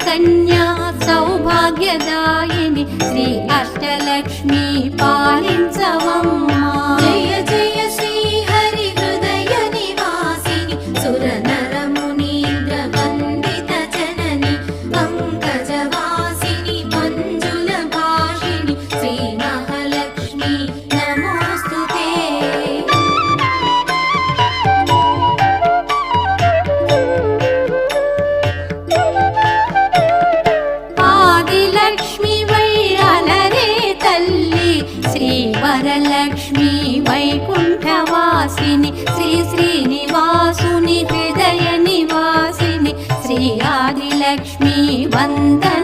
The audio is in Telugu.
కన్యా సౌభాగ్యదాయిని శ్రీ అష్టలక్ష్మి పాలించవమ్మా. జయ జయ శ్రీ హరి హృదయ నివాసిని సుర నర మునీంద్ర వందిత జనని పంకజవాసిని మంజుల భాషిణి శ్రీ మహాలక్ష్మి నమోస్తుతే. ఆదిలక్ష్మి వై అలరే తల్లి శ్రీ వరలక్ష్మి వైకుంఠవాసిని శ్రీ శ్రీనివాసుని హృదయ నివాసిని శ్రీ ఆదిలక్ష్మి వందన